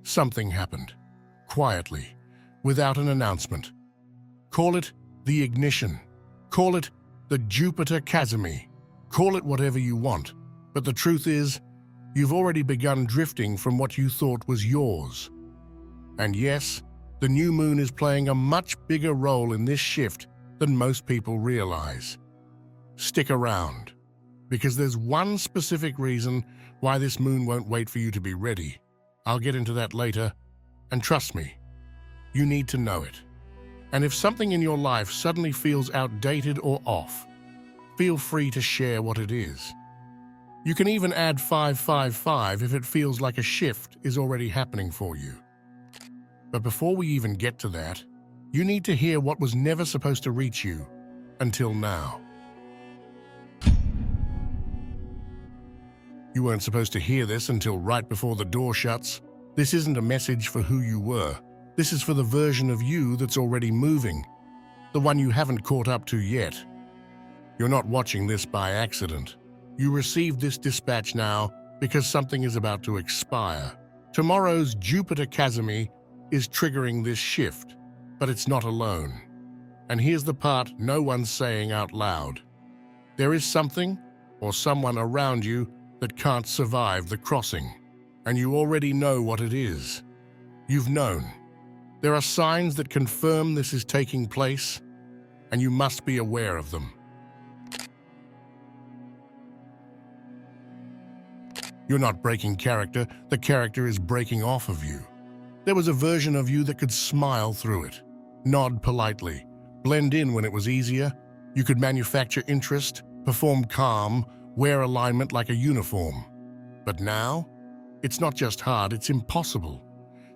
Something happened, quietly, without an announcement. Call it the ignition. Call it the Jupiter Cazimi. Call it whatever you want. But the truth is, you've already begun drifting from what you thought was yours. And yes, the new moon is playing a much bigger role in this shift than most people realize. Stick around, because there's one specific reason why this moon won't wait for you to be ready. I'll get into that later, and trust me, you need to know it. And if something in your life suddenly feels outdated or off, feel free to share what it is. You can even add 555 if it feels like a shift is already happening for you. But before we even get to that, you need to hear what was never supposed to reach you until now. You weren't supposed to hear this until right before the door shuts. This isn't a message for who you were. This is for the version of you that's already moving, the one you haven't caught up to yet. You're not watching this by accident. You received this dispatch now because something is about to expire. Tomorrow's Jupiter Cazimi is triggering this shift, but it's not alone. And here's the part no one's saying out loud. There is something or someone around you that can't survive the crossing, and you already know what it is. You've known. There are signs that confirm this is taking place, and you must be aware of them. You're not breaking character, the character is breaking off of you. There was a version of you that could smile through it, nod politely, blend in when it was easier. You could manufacture interest, perform calm, wear alignment like a uniform. But now, it's not just hard, it's impossible.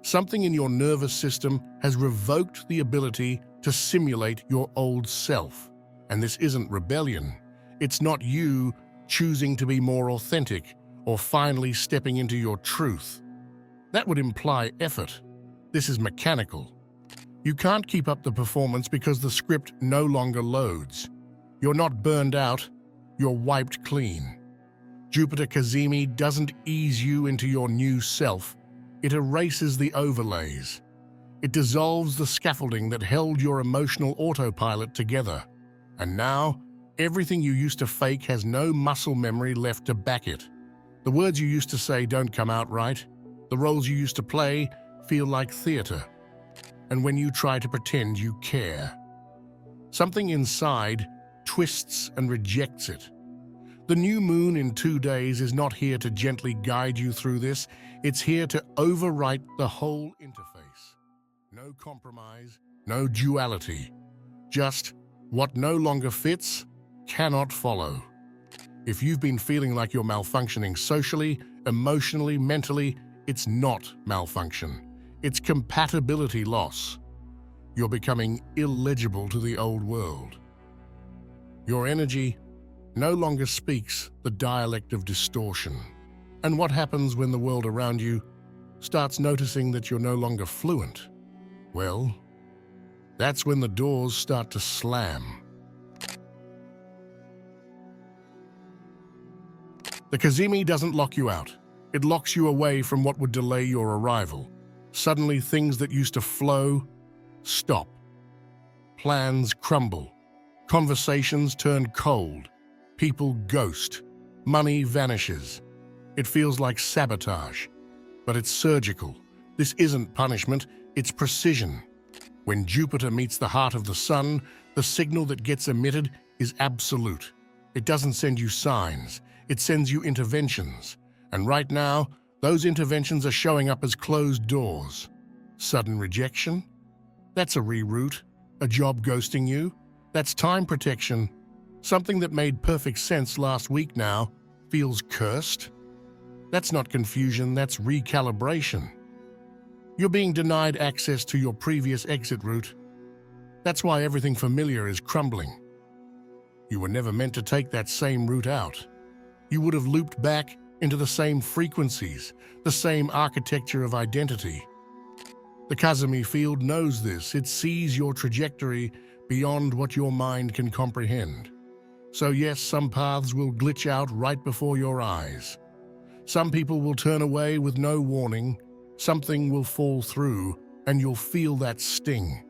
Something in your nervous system has revoked the ability to simulate your old self. And this isn't rebellion. It's not you choosing to be more authentic or finally stepping into your truth. That would imply effort. This is mechanical. You can't keep up the performance because the script no longer loads. You're not burned out, you're wiped clean. Jupiter Cazimi doesn't ease you into your new self. It erases the overlays. It dissolves the scaffolding that held your emotional autopilot together. And now, everything you used to fake has no muscle memory left to back it. The words you used to say don't come out right. The roles you used to play feel like theater. And when you try to pretend you care, something inside twists and rejects it. The new moon in 2 days is not here to gently guide you through this. It's here to overwrite the whole interface. No compromise, no duality. Just what no longer fits cannot follow. If you've been feeling like you're malfunctioning socially, emotionally, mentally, it's not malfunction. It's compatibility loss. You're becoming illegible to the old world. Your energy no longer speaks the dialect of distortion. And what happens when the world around you starts noticing that you're no longer fluent? Well, that's when the doors start to slam. The Cazimi doesn't lock you out. It locks you away from what would delay your arrival. Suddenly, things that used to flow stop. Plans crumble. Conversations turn cold. People ghost. Money vanishes. It feels like sabotage, but it's surgical. This isn't punishment, it's precision. When Jupiter meets the heart of the sun, the signal that gets emitted is absolute. It doesn't send you signs, it sends you interventions. And right now, those interventions are showing up as closed doors. Sudden rejection? That's a reroute. A job ghosting you? That's time protection. Something that made perfect sense last week now feels cursed. That's not confusion, that's recalibration. You're being denied access to your previous exit route. That's why everything familiar is crumbling. You were never meant to take that same route out. You would have looped back into the same frequencies, the same architecture of identity. The Cazimi field knows this. It sees your trajectory beyond what your mind can comprehend. So yes, some paths will glitch out right before your eyes. Some people will turn away with no warning. Something will fall through, and you'll feel that sting.